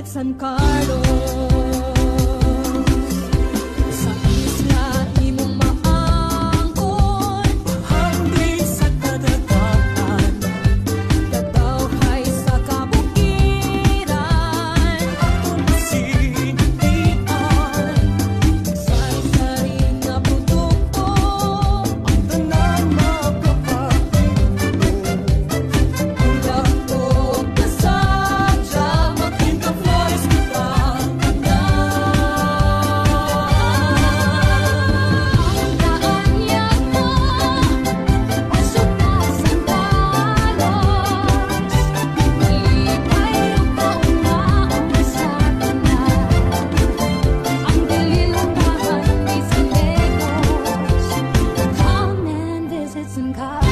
San Carlos. Sa isla imong maangkon, hanggang sa kadagatan, dadawhay sa kabukiran, akong sindihan, sari-sari nga produkto, ang tanan makapagpuno. Ulap ko kasadya, makinta flies kita na. Ang kaanyag mo, usok na sandalos, malipay o kaunlaon sa tanan. Ang dililugahan di sa Legos, come and visit San Carlos.